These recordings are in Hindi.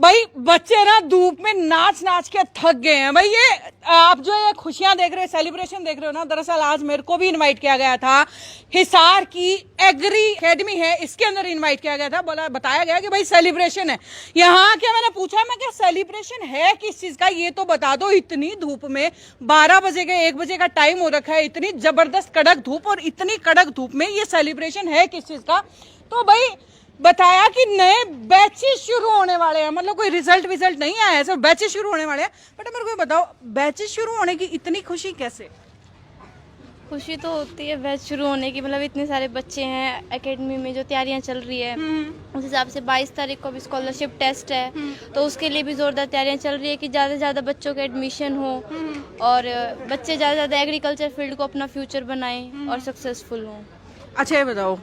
भाई बच्चे ना धूप में नाच नाच के थक गए हैं भाई। ये आप जो ये खुशियां देख रहे हैं, सेलिब्रेशन देख रहे हो ना, दरअसल आज मेरे को भी इनवाइट किया गया था। हिसार की एग्री एकेडमी है, इसके अंदर इनवाइट किया गया था। बताया गया कि भाई सेलिब्रेशन है यहाँ। क्या मैंने पूछा, मैं क्या सेलिब्रेशन है किस चीज का, ये तो बता दो। इतनी धूप में 12 बजे का 1 बजे का टाइम हो रखा है, इतनी जबरदस्त कड़क धूप, और इतनी कड़क धूप में ये सेलिब्रेशन है किस चीज का। तो भाई बताया कि नए बैचेस शुरू होने वाले हैं, मतलब कोई रिजल्ट नहीं आया है, सब बैचेस शुरू होने वाले हैं। बट मेरे को बताओ, बैचेस शुरू होने की इतनी खुशी कैसे? खुशी तो होती है बैच शुरू होने की, मतलब इतने सारे बच्चे हैं एकेडमी में, जो तैयारियां चल रही है उस हिसाब से 22 तारीख को भी स्कॉलरशिप टेस्ट है, तो उसके लिए भी जोरदार तैयारियां चल रही है कि ज़्यादा से ज़्यादा बच्चों के एडमिशन हो और बच्चे ज़्यादा से ज़्यादा एग्रीकल्चर फील्ड को अपना फ्यूचर बनाएं और सक्सेसफुल हों। अच्छा ये बताओ,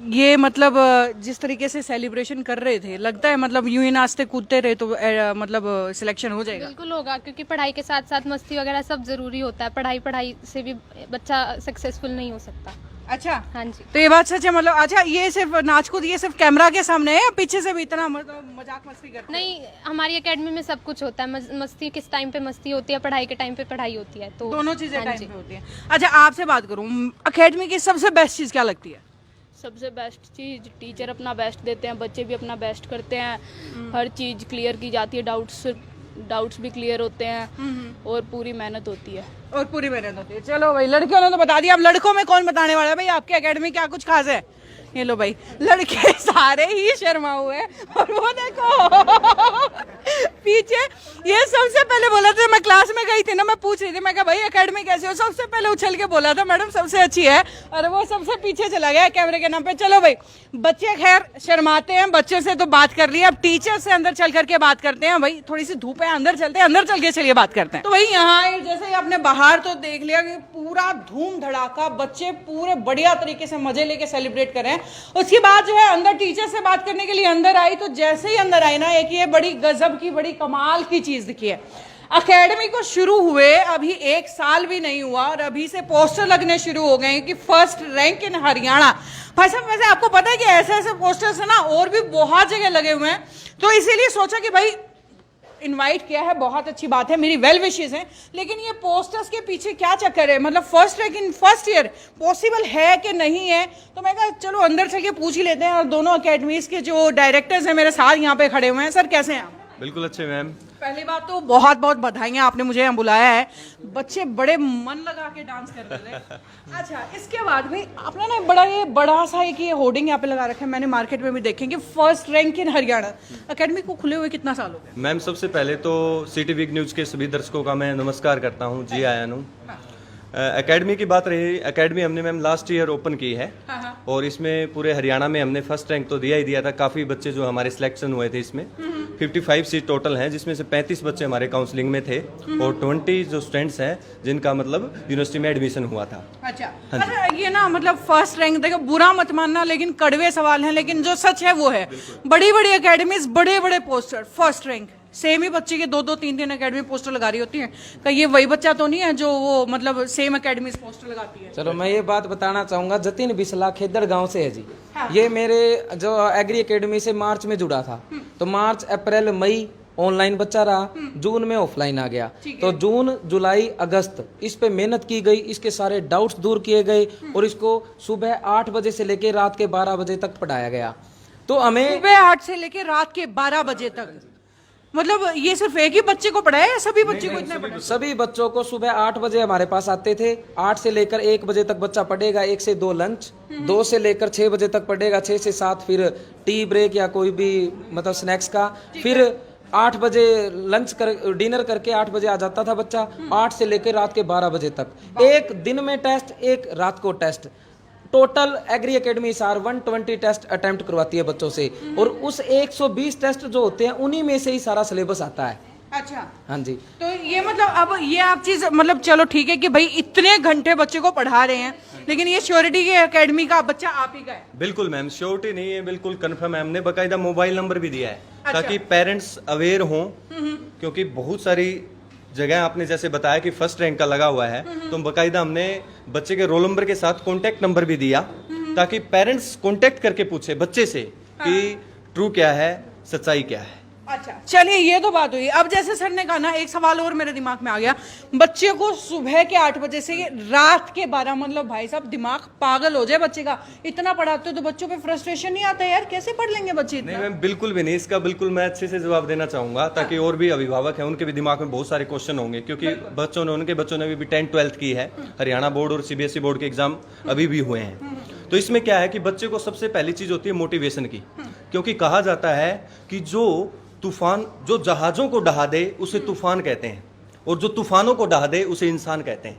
ये मतलब जिस तरीके से सेलिब्रेशन कर रहे थे, लगता है मतलब यूं ही नाचते कूदते रहे तो मतलब सिलेक्शन हो जाएगा? बिल्कुल होगा, क्योंकि पढ़ाई के साथ साथ मस्ती वगैरह सब जरूरी होता है। पढ़ाई से भी बच्चा सक्सेसफुल नहीं हो सकता। अच्छा हाँ जी, तो ये बात सच है। मतलब अच्छा, ये सिर्फ नाच कूद ये सिर्फ कैमरा के सामने है या पीछे से भी इतना मतलब मजाक मस्ती करते हैं? नहीं, हमारी एकेडमी में सब कुछ होता है। मस्ती किस टाइम पे मस्ती होती है, पढ़ाई के टाइम पे पढ़ाई होती है, तो दोनों चीजें हाँ टाइम जी। पे होती हैं। अच्छा आपसे बात करूं, एकेडमी की सबसे बेस्ट चीज क्या लगती है? सबसे बेस्ट चीज़ टीचर अपना बेस्ट देते हैं, बच्चे भी अपना बेस्ट करते हैं, हर चीज़ क्लियर की जाती है, डाउट्स भी क्लियर होते हैं और पूरी मेहनत होती है। और पूरी मेहनत होती है। चलो भाई, लड़कियों ने तो बता दिया, अब लड़कों में कौन बताने वाला है भाई आपके एकेडमी क्या कुछ खास है? ये लो भाई, लड़के सारे ही शर्मा हुए हैं। और वो देखो पीछे, ये सबसे पहले बोला था, मैं क्लास में गई थी ना, मैं पूछ रही थी, मैं कहा भाई एकेडमी कैसे हो, सबसे पहले उछल के बोला था मैडम सबसे अच्छी है, और वो सबसे पीछे चला गया कैमरे के नाम पे। चलो भाई, बच्चे खैर शर्माते हैं, बच्चों से तो बात कर ली, अब टीचर से अंदर चल करके बात करते हैं। भाई थोड़ी सी धूप है, अंदर चलते हैं, अंदर चल के चलिए बात करते हैं। तो भाई यहाँ जैसे ही आपने बाहर तो देख लिया कि पूरा धूम धड़ाका, बच्चे पूरे बढ़िया तरीके से मजे लेके सेलिब्रेट कर रहे हैं। उसके बाद जो है अंदर टीचर से बात करने के लिए अंदर आई, तो जैसे ही अंदर आई ना, एक ये बड़ी गजब की बड़ी कमाल की चीज दिखी है। एकेडमी को शुरू हुए अभी 1 साल भी नहीं हुआ और अभी से पोस्टर लगने शुरू हो गए कि फर्स्ट रैंक इन हरियाणा। भाई साहब वैसे आपको पता है कि ऐसे ऐसे पोस्टर्स है ना और भी बहुत जगह लगे हुए हैं, तो इसीलिए सोचा कि भाई इनवाइट किया है, बहुत अच्छी बात है, मेरी वेल विशेस हैं। लेकिन ये पोस्टर्स के पीछे क्या चक्कर है, मतलब first rank in first year possible है कि नहीं है? तो मैं कहा चलो अंदर चल के पूछ ही लेते हैं। और दोनों अकेडमीज के जो डायरेक्टर्स हैं मेरे साथ यहाँ पे खड़े हुए हैं। सर कैसे हैं आप? बिल्कुल अच्छे मैम। पहली बात तो बहुत बहुत बधाइयाँ, आपने मुझे यहाँ बुलाया है। बच्चे बड़े मन लगा के डांस कर रहे थे। अच्छा इसके बाद भी आपने ना बड़ा सा एक ये होर्डिंग यहाँ पे लगा रखा है, मैंने मार्केट में भी देखे कि first rank in Haryana. Academy को खुले हुए कितना साल हो गया? मैम सबसे पहले तो सिटी वीक न्यूज़ के सभी दर्शकों का मैं नमस्कार करता हूँ, जी आया हूँ। एकेडमी की बात रही, एकेडमी हमने मैम लास्ट ईयर ओपन की है और इसमें पूरे हरियाणा में हमने फर्स्ट रैंक तो दिया ही दिया था। काफ़ी बच्चे जो हमारे सिलेक्शन हुए थे इसमें 55 सीट टोटल हैं, जिसमें से 35 बच्चे हमारे काउंसलिंग में थे और 20 जो स्टूडेंट्स हैं जिनका मतलब यूनिवर्सिटी में एडमिशन हुआ था। अच्छा अच्छा, ये ना मतलब फर्स्ट रैंक, देखो बुरा मत मानना लेकिन कड़वे सवाल हैं, लेकिन जो सच है वो है। बड़ी बड़ी एकेडमीज, बड़े बड़े पोस्टर, फर्स्ट रैंक, सेम ही बच्चे के 2-2 3-3 एकेडमी पोस्टर लगा रही होती हैं। क्या ये वही बच्चा तो नहीं है जो वो मतलब सेम एकेडमी पोस्टर लगाती है? चलो मैं ये बात बताना चाहूंगा, जतिन बिस्ला खेदड़ गांव से है जी। ये मेरे जो एग्री एकेडमी से मार्च में जुड़ा था, तो मार्च अप्रैल मई ऑनलाइन बच्चा रहा, जून में ऑफलाइन आ गया। तो जून जुलाई अगस्त इस पे मेहनत की गई, इसके सारे डाउट्स दूर किए गए और इसको सुबह 8 बजे से लेकर रात के 12 बजे तक पढ़ाया गया। तो हमें सुबह 8 से लेकर रात के 12 बजे तक, मतलब ये सिर्फ एक ही बच्चे को पढ़ाया या सभी बच्चे को इतना पढ़ाया? सभी बच्चों को सुबह 8 बजे हमारे पास आते थे, 8 से लेकर 1 बजे तक बच्चा पढ़ेगा, 1 से 2 लंच, 2 से लेकर 6 बजे तक पढ़ेगा, 6 से 7 फिर टी ब्रेक या कोई भी मतलब स्नैक्स का, फिर 8 बजे लंच कर डिनर करके 8 बजे आ जाता था बच्चा, 8 से लेकर रात के 12 बजे तक। एक दिन में टेस्ट, एक रात को टेस्ट। टोटल एग्री एकेडमी सार 120 टेस्ट अटेम्प्ट करवाती है बच्चों से और उस 120 टेस्ट जो होते हैं उन्हीं में से ही सारा सिलेबस आता है। अच्छा हाँ जी, तो ये मतलब अब ये आप चीज मतलब चलो ठीक है कि भाई इतने घंटे बच्चे को पढ़ा रहे हैं, लेकिन ये श्योरिटी की एकेडमी का बच्चा आप ही का है? बिल्कुल मैम, श्योरिटी नहीं है, बिल्कुल कंफर्म है। हमने बाकायदा मोबाइल नंबर भी दिया है अच्छा। ताकि पेरेंट्स अवेयर हों, क्योंकि बहुत सारी जगह आपने जैसे बताया कि फर्स्ट रैंक का लगा हुआ है, तो बाकायदा हमने बच्चे के रोल नंबर के साथ कॉन्टेक्ट नंबर भी दिया ताकि पेरेंट्स कॉन्टेक्ट करके पूछे बच्चे से कि ट्रू क्या है, सच्चाई क्या है। अच्छा चलिए, ये तो बात हुई। अब जैसे सर ने कहा ना, एक सवाल और मेरे दिमाग में आ गया। बच्चे को सुबह के 8 बजे से रात के 12, मतलब भाई साहब दिमाग पागल हो जाए बच्चे का। इतना पढ़ाते हो तो बच्चों पे फ्रस्ट्रेशन नहीं आता यार? कैसे पढ़ लेंगे बच्चे इतना? नहीं मैम, बिल्कुल भी नहीं। इसका बिल्कुल मैं अच्छे से जवाब देना चाहूंगा, ताकि और भी अभिभावक हैं उनके भी दिमाग में बहुत सारे क्वेश्चन होंगे, क्योंकि उनके बच्चों ने भी 10th 12th की है। हरियाणा बोर्ड और CBSE बोर्ड के एग्जाम अभी भी हुए हैं। तो इसमें क्या है कि बच्चे को सबसे पहली चीज होती है मोटिवेशन की, क्योंकि कहा जाता है कि जो जहाजों को डहा दे उसे तूफान कहते हैं, और जो तूफानों को डहा दे उसे इंसान कहते हैं।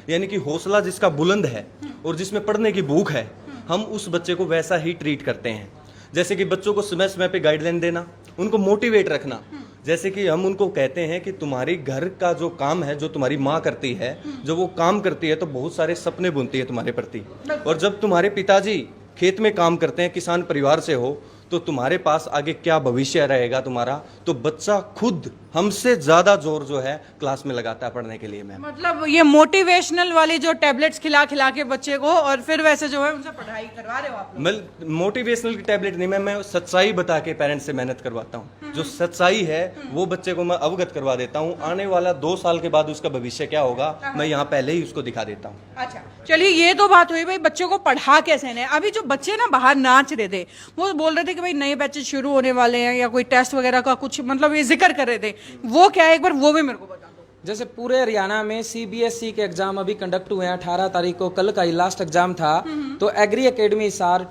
यानी कि हौसला जिसका बुलंद है और जिसमें पढ़ने की भूख है, हम उस बच्चे को वैसा ही ट्रीट करते हैं। जैसे कि बच्चों को समय समय पे गाइडलाइन देना, उनको मोटिवेट रखना। जैसे कि हम उनको कहते हैं कि तुम्हारी घर का जो काम है, जो तुम्हारी माँ करती है, जब वो काम करती है तो बहुत सारे सपने बुनती है तुम्हारे प्रति, और जब तुम्हारे पिताजी खेत में काम करते हैं, किसान परिवार से हो, तो तुम्हारे पास आगे क्या भविष्य रहेगा तुम्हारा। तो बच्चा खुद हमसे ज्यादा जोर जो है क्लास में लगाता है पढ़ने के लिए। मैम मतलब ये मोटिवेशनल वाली जो टैबलेट्स खिला खिला के बच्चे को, और फिर वैसे जो है उनसे पढ़ाई करवा रहे हो आप लोग? मैं मोटिवेशनल की टैबलेट नहीं, मैं सच्चाई बता के पेरेंट्स से मेहनत करवाता हूँ। जो सच्चाई है वो बच्चे को मैं अवगत करवा देता हूँ। आने वाला 2 साल के बाद उसका भविष्य क्या होगा, मैं यहाँ पहले ही उसको दिखा देता हूँ। अच्छा चलिए, ये तो बात हुई भाई बच्चों को पढ़ा कैसे ने। अभी जो बच्चे ना बाहर नाच रहे थे, वो बोल रहे थे कि भाई नए बैचेस शुरू होने वाले हैं, या कोई टेस्ट वगैरह का कुछ मतलब ये जिक्र कर रहे थे, वो क्या है एक बार वो भी मेरे को बता दो। जैसे पूरे हरियाणा में CBSE के एग्जाम अभी कंडक्ट हुए हैं। 18 तारीख को कल का ही लास्ट एग्जाम था। तो एग्री एकेडमी हिसार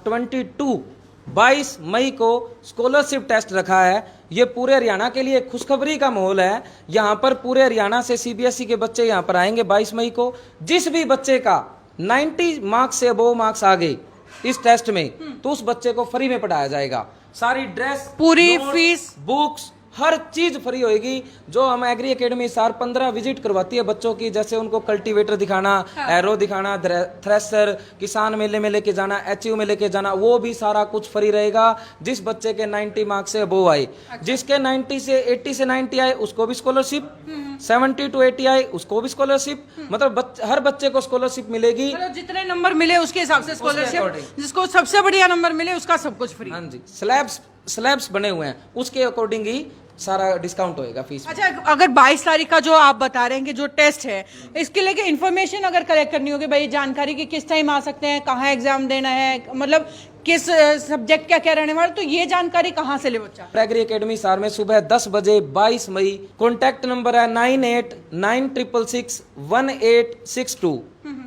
22 मई को स्कॉलरशिप टेस्ट रखा है। ये पूरे हरियाणा के लिए एक खुशखबरी का माहौल है। यहाँ पर पूरे हरियाणा से CBSE के बच्चे यहाँ पर आएंगे 22 मई को। जिस भी बच्चे का 90 मार्क्स से अबव मार्क्स आ गए इस टेस्ट में, तो उस बच्चे को फ्री में पढ़ाया जाएगा। सारी ड्रेस, पूरी फीस, बुक्स, हर चीज फ्री होगी। जो हम एग्री एकेडमी सार 15 विजिट करवाती है बच्चों की, जैसे उनको कल्टीवेटर दिखाना, एरो दिखाना, थ्रेसर, किसान मेले में लेके जाना, HU में लेके जाना, वो भी सारा कुछ फ्री रहेगा। जिस बच्चे के 90 मार्क्स से अबोव आए, जिसके 80 से 90 आए उसको भी स्कॉलरशिप, 70 to 80 आए उसको भी स्कॉलरशिप। मतलब हर बच्चे को स्कॉलरशिप मिलेगी। मतलब जितने नंबर मिले उसके हिसाब से स्कॉलरशिप, जिसको सबसे बढ़िया नंबर मिले उसका सब कुछ फ्री। हाँ जी, स्लैब्स बने हुए हैं, उसके अकॉर्डिंग ही सारा डिस्काउंट होएगा फीस। अच्छा, अगर 22 तारीख का जो आप बता रहे हैं कि जो टेस्ट है, इसके लिए इन्फॉर्मेशन अगर कलेक्ट करनी होगी भाई, जानकारी की किस टाइम आ सकते हैं, कहाँ एग्जाम देना है, मतलब किस सब्जेक्ट क्या क्या रहने वाला, तो ये जानकारी कहाँ से ले बच्चा? एग्री एकेडमी सार में सुबह 10 बजे 22 मई। कॉन्टैक्ट नंबर है 9896661862,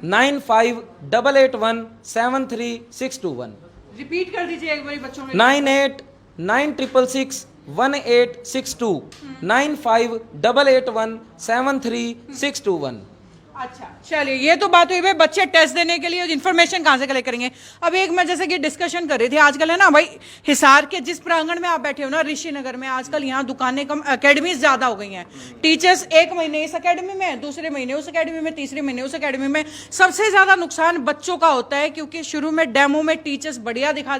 9588173621। रिपीट कर दीजिए एक बार बच्चों में। 9896661862, 9588173621। अच्छा चलिए, ये तो बात हुई भाई बच्चे टेस्ट देने के लिए इन्फॉर्मेशन कहाँ से कलेक्ट करेंगे। अब एक मैं जैसे कि डिस्कशन कर रही थी, आजकल है ना भाई, हिसार के जिस प्रांगण में आप बैठे हो ना, ऋषि नगर में, आजकल यहाँ दुकानें कम, एकेडमीज ज्यादा हो गई हैं। टीचर्स एक महीने इस एकेडमी में, दूसरे महीने उस एकेडमी में, तीसरे महीने उस एकेडमी में। सबसे ज्यादा नुकसान बच्चों का होता है, क्योंकि शुरू में डेमो में टीचर्स बढ़िया दिखा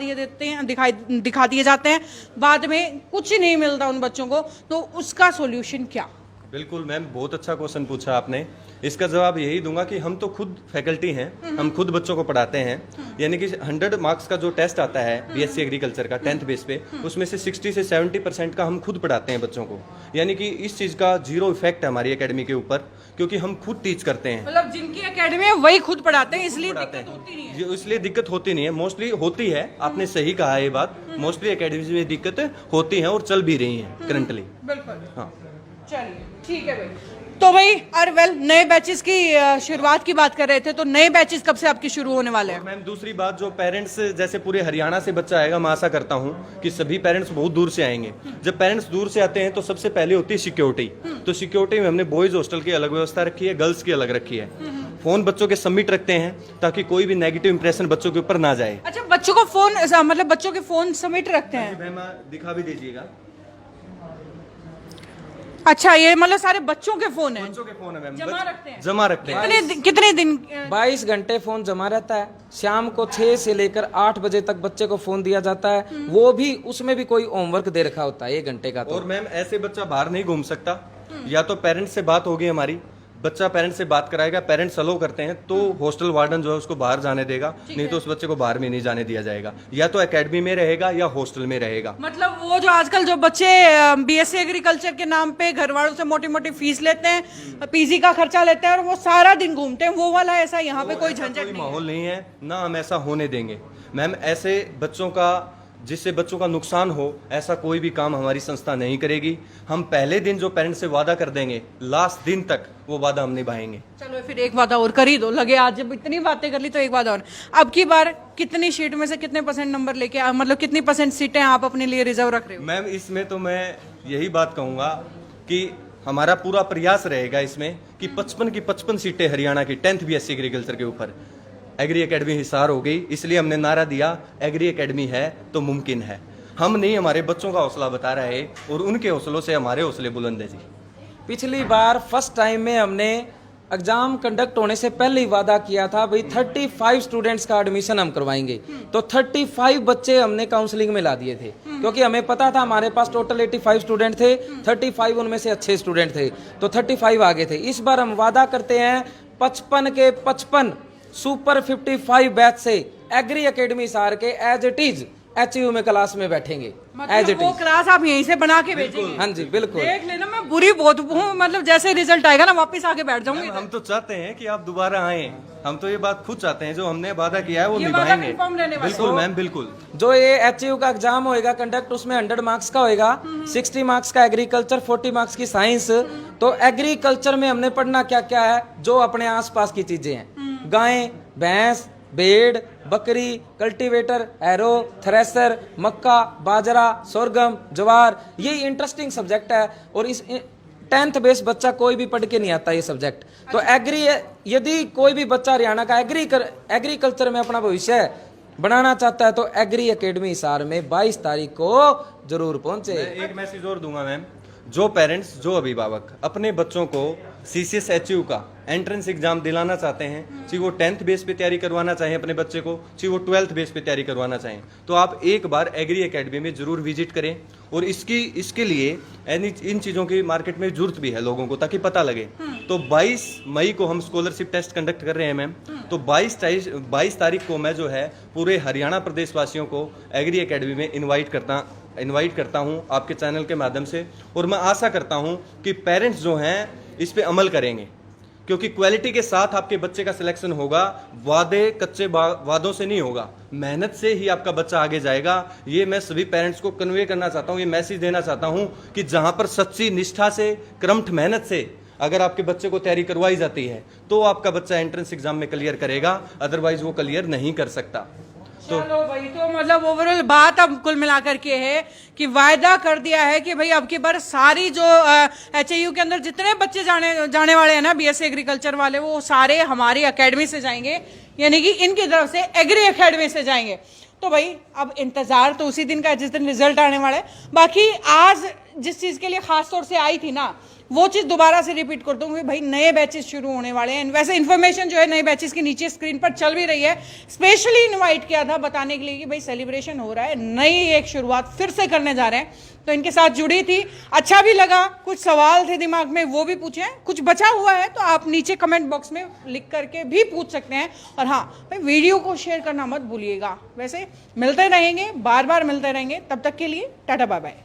दिए जाते हैं, बाद में कुछ नहीं मिलता उन बच्चों को। तो उसका सोल्यूशन क्या? बिल्कुल मैम, बहुत अच्छा क्वेश्चन पूछा आपने। इसका जवाब यही दूंगा कि हम तो खुद फैकल्टी हैं, हम खुद बच्चों को पढ़ाते हैं। यानी कि 100 मार्क्स का जो टेस्ट आता है BSc एग्रीकल्चर का 10th बेस पे, उसमें से 60 से 70% का हम खुद पढ़ाते हैं बच्चों को। यानी कि इस चीज का 0 इफेक्ट है हमारी एकेडमी के ऊपर, क्योंकि हम खुद टीच करते हैं। मतलब जिनकी एकेडमी है वही खुद पढ़ाते हैं, इसलिए दिक्कत होती नहीं है। इसलिए दिक्कत होती नहीं है, मोस्टली होती है। आपने सही कहा ये बात, मोस्टली एकेडमी में दिक्कत होती है और चल भी रही है करंटली। बिल्कुल, हाँ चलिए ठीक है भाई। तो भाई नए बैचेस की शुरुआत की बात कर रहे थे, तो नए बैचेस कब से आपकी शुरू होने वाले हैं? मैम दूसरी बात, जो पेरेंट्स जैसे पूरे हरियाणा से बच्चा आएगा, मैं आशा करता हूँ कि सभी पेरेंट्स बहुत दूर से आएंगे। जब पेरेंट्स दूर से आते हैं तो सबसे पहले होती है सिक्योरिटी। तो सिक्योरिटी में हमने बॉयज हॉस्टल की अलग व्यवस्था रखी है, गर्ल्स की अलग रखी है। फोन बच्चों के सबमिट रखते हैं ताकि कोई भी नेगेटिव इंप्रेशन बच्चों के ऊपर ना जाए। अच्छा, बच्चों को फोन, मतलब बच्चों के फोन सबमिट रखते हैं? मैम दिखा भी दीजिएगा। अच्छा, ये मतलब सारे बच्चों के फोन हैं? बच्चों के फोन है मैम, जमा रखते हैं? जमा रखते हैं। कितने दिन? 22 घंटे फोन जमा रहता है। शाम को 6 से लेकर 8 बजे तक बच्चे को फोन दिया जाता है। वो भी, उसमें भी कोई होमवर्क दे रखा होता है 1 घंटे का। तो और मैम ऐसे बच्चा बाहर नहीं घूम सकता। या तो पेरेंट्स से बात होगी हमारी, बच्चा पेरेंट्स से बात कराएगा, पेरेंट्स अलो करते हैं तो हॉस्टल वार्डन जो है उसको बाहर जाने देगा, नहीं तो उस बच्चे को बाहर में नहीं जाने दिया जाएगा, या तो एकेडमी में रहेगा या हॉस्टल में रहेगा। मतलब वो जो आजकल जो बच्चे बीएससी एग्रीकल्चर के नाम पे घर वालों से मोटी मोटी फीस लेते हैं, पीजी का खर्चा लेते हैं और वो सारा दिन घूमते हैं, वो वाला ऐसा यहाँ पे कोई झंझट नहीं है। माहौल नहीं है, ना हम ऐसा होने देंगे मैम। ऐसे बच्चों का, जिससे बच्चों का नुकसान हो, ऐसा कोई भी काम हमारी संस्था नहीं करेगी। हम पहले दिन जो पेरेंट्स से वादा कर देंगे, लास्ट दिन तक वो वादा हम निभाएंगे। चलो फिर एक वादा और कर ही दो, लगे आज जब इतनी बातें कर ली तो एक वादा और। अब की बार कितनी शीट में से कितने % नंबर लेके, मतलब कितनी % सीटें आप अपने लिए रिजर्व रख रहे हो? मैम इसमें तो मैं यही बात कहूंगा कि हमारा पूरा प्रयास रहेगा इसमें कि 55 की 55 सीटें हरियाणा की 10th बीएससी एग्रीकल्चर के ऊपर। एग्री एकेडमी हिसार हो गई, इसलिए हमने नारा दिया एग्री एकेडमी है तो मुमकिन है। हम नहीं, हमारे बच्चों का हौसला बता रहे और उनके हौसलों से हमारे हौसले बुलंद है जी। पिछली बार फर्स्ट टाइम में हमने एग्जाम कंडक्ट होने से पहले ही वादा किया था भाई 35 स्टूडेंट्स का एडमिशन हम करवाएंगे, तो 35 बच्चे हमने काउंसलिंग में ला दिए थे, क्योंकि हमें पता था हमारे पास टोटल 85 स्टूडेंट थे, 35 उनमें से अच्छे स्टूडेंट थे, तो 35 आगे थे। इस बार हम वादा करते हैं 55 के 55 सुपर 55 बैच से एग्री एकेडमी हिसार के एज इट इज HU में क्लास में बैठेंगे, एज इट वो इज। क्लास आप यहीं से बना के भेजेंगे? हाँ जी बिल्कुल। देख लेना, मैं बुरी बहुत हूँ, मतलब जैसे रिजल्ट आएगा ना वापस आके बैठ जाऊंगी। हम तो चाहते हैं कि आप दोबारा आए, हम तो ये बात खुद चाहते हैं, जो हमने वादा किया है वो ये वादा निभाएंगे। confirm रहने वाला है। बिल्कुल मैम, बिल्कुल। जो ये HU का एग्जाम होएगा कंडक्ट, उसमें 100 मार्क्स का होएगा, 60 मार्क्स का एग्रीकल्चर, 40 मार्क्स की साइंस। तो एग्रीकल्चर में हमने पढ़ना क्या क्या है, जो अपने आसपास की चीजें हैं, गायें, भैंस, भेड़, बकरी, कल्टीवेटर, एरो, थ्रेसर, मक्का, बाजरा, सोरगम, ज्वार, ये इंटरेस्टिंग सब्जेक्ट है और इस 10th बेस बच्चा कोई भी पढ़ के नहीं आता ये सब्जेक्ट। तो एग्री, यदि कोई भी बच्चा हरियाणा का एग्रीकल्चर में अपना भविष्य बनाना चाहता है तो एग्री एकेडमी हिसार में 22 तारीख को जरूर पहुंचे। मैं एक मैसेज और दूंगा मैम, जो पेरेंट्स, जो अभिभावक अपने बच्चों को CCS HU का एंट्रेंस एग्जाम दिलाना चाहते हैं, चाहे वो 10th बेस पे तैयारी करवाना चाहें अपने बच्चे को, चाहे वो 12th बेस पे तैयारी करवाना चाहें, तो आप एक बार एग्री एकेडमी में जरूर विजिट करें। और इसके लिए इन चीज़ों की मार्केट में जरूरत भी है लोगों को, ताकि पता लगे। तो 22 मई को हम स्कॉलरशिप टेस्ट कंडक्ट कर रहे हैं मैम, तो 22 तारीख को मैं जो है पूरे हरियाणा प्रदेशवासियों को एग्री एकेडमी में इन्वाइट करता हूं आपके चैनल के माध्यम से। और मैं आशा करता हूं कि पेरेंट्स जो हैं इस पे अमल करेंगे, क्योंकि क्वालिटी के साथ आपके बच्चे का सिलेक्शन होगा, कच्चे वादों से नहीं होगा, मेहनत से ही आपका बच्चा आगे जाएगा। ये मैं सभी पेरेंट्स को कन्वे करना चाहता हूँ, ये मैसेज देना चाहता हूँ कि जहां पर सच्ची निष्ठा से, क्रमठ मेहनत से अगर आपके बच्चे को तैयारी करवाई जाती है तो आपका बच्चा एंट्रेंस एग्जाम में क्लियर करेगा, अदरवाइज वो क्लियर नहीं कर सकता। चलो भाई, तो मतलब ओवरऑल बात अब कुल मिलाकर के है कि वायदा कर दिया है कि भाई अब की बार सारी जो HU के अंदर जितने बच्चे जाने वाले हैं ना BSc एग्रीकल्चर वाले, वो सारे हमारी एकेडमी से जाएंगे, यानी कि इनकी तरफ से एग्री एकेडमी से जाएंगे। तो भाई अब इंतजार तो उसी दिन का है जिस दिन रिजल्ट आने वाला है। बाकी आज जिस चीज के लिए खास तौर से आई थी ना, वो चीज दोबारा से रिपीट कर दूंगी भाई, नए बैचेस शुरू होने वाले हैं। वैसे इन्फॉर्मेशन जो है नए बैचेस की नीचे स्क्रीन पर चल भी रही है। स्पेशली इनवाइट किया था बताने के लिए कि भाई सेलिब्रेशन हो रहा है, नई एक शुरुआत फिर से करने जा रहे हैं, तो इनके साथ जुड़ी थी, अच्छा भी लगा। कुछ सवाल थे दिमाग में वो भी पूछे, कुछ बचा हुआ है तो आप नीचे कमेंट बॉक्स में लिख करके भी पूछ सकते हैं। और हाँ भाई, वीडियो को शेयर करना मत भूलिएगा। वैसे मिलते रहेंगे, बार बार मिलते रहेंगे, तब तक के लिए टाटा बाय बाय।